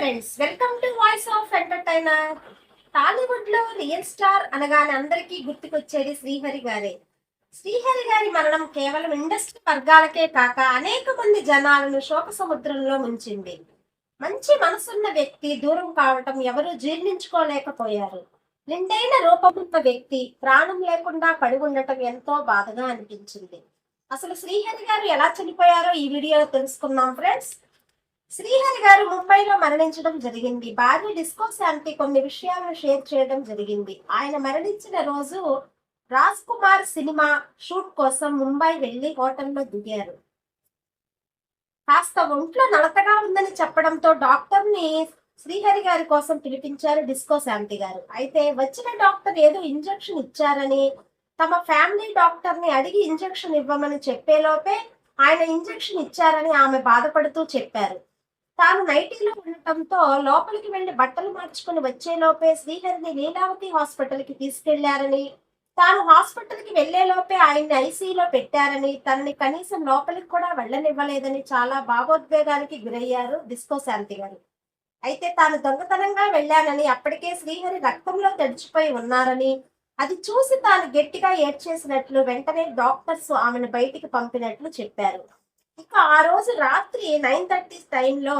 Friends, welcome to voice of entertainer. Tollywood లో real star అనగానే అందరికీ గుర్తుకొచ్చేది శ్రీహరి గారే. శ్రీహరి గారి మరణం కేవలం ఇండస్ట్రీ వర్గాలకే కాక అనేక మంది జనాలను శోక సముద్రంలో ముంచింది. మంచి మనసున్న వ్యక్తి దూరం కావటం ఎవరూ జీర్ణించుకోలేకపోయారు. నిండైన రూపమున్న వ్యక్తి ప్రాణం లేకుండా పడి ఉండటం ఎంతో బాధగా అనిపించింది. అసలు శ్రీహరి గారు ఎలా చనిపోయారో ఈ వీడియోలో తెలుసుకుందాం ఫ్రెండ్స్. శ్రీహరి గారు ముంబైలో మరణించడం జరిగింది. భార్య డిస్కో శాంతి కొన్ని విషయాలను షేర్ చేయడం జరిగింది. ఆయన మరణించిన రోజు రాజ్ కుమార్ సినిమా షూట్ కోసం ముంబై వెళ్లి హోటల్లో దిగారు. కాస్త ఒంట్లో నలతగా ఉందని చెప్పడంతో డాక్టర్ ని శ్రీహరి గారి కోసం పిలిపించారు డిస్కో శాంతి గారు. అయితే వచ్చిన డాక్టర్ ఏదో ఇంజెక్షన్ ఇచ్చారని తమ ఫ్యామిలీ డాక్టర్ ని అడిగి ఇంజెక్షన్ ఇవ్వమని చెప్పేలోపే ఆయన ఇంజెక్షన్ ఇచ్చారని ఆమె బాధపడుతూ చెప్పారు. తాను నైటీలో ఉండటంతో లోపలికి వెళ్లి బట్టలు మార్చుకుని వచ్చేలోపే శ్రీహరిని లీలావతి హాస్పిటల్ కి తీసుకెళ్లారని, తాను హాస్పిటల్ కి వెళ్లేలోపే ఆయన్ని ఐసీయూలో పెట్టారని, తనని కనీసం లోపలికి కూడా వెళ్లనివ్వలేదని చాలా భావోద్వేగానికి గురయ్యారు డిస్కో శాంతి గారు. అయితే తాను దొంగతనంగా వెళ్లానని, అప్పటికే శ్రీహరి రక్తంలో తడిచిపోయి ఉన్నారని, అది చూసి తాను గట్టిగా ఏడ్చేసినట్లు వెంటనే డాక్టర్స్ ఆమెను బయటికి పంపినట్లు చెప్పారు. ఇక ఆ రోజు రాత్రి 9:30 టైంలో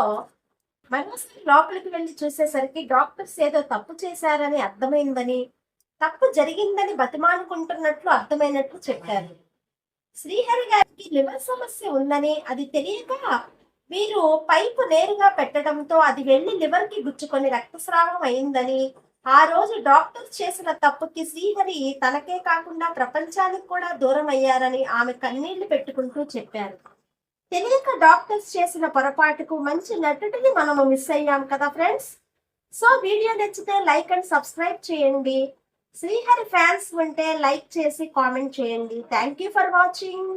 మరోసారి లోపలికి వెళ్లి చూసేసరికి డాక్టర్స్ ఏదో తప్పు చేశారని అర్థమైందని, తప్పు జరిగిందని బతిమాలుకుంటున్నట్లు అర్థమైనట్లు చెప్పారు. శ్రీహరి గారికి లివర్ సమస్య ఉందని అది తెలియక వీరు పైపు నేరుగా పెట్టడంతో అది వెళ్లి లివర్ కి గుచ్చుకొని రక్తస్రావం అయిందని, ఆ రోజు డాక్టర్స్ చేసిన తప్పుకి శ్రీహరి తనకే కాకుండా ప్రపంచానికి కూడా దూరం అయ్యారని ఆమె కన్నీళ్లు పెట్టుకుంటూ చెప్పారు. తెలియక డాక్టర్స్ చేసిన పొరపాటుకు మంచి నటుడిని మనము మిస్ అయ్యాం కదా ఫ్రెండ్స్. సో వీడియో నచ్చితే లైక్ అండ్ సబ్స్క్రైబ్ చేయండి. శ్రీహరి ఫ్యాన్స్ ఉంటే లైక్ చేసి కామెంట్ చేయండి. Thank you for watching.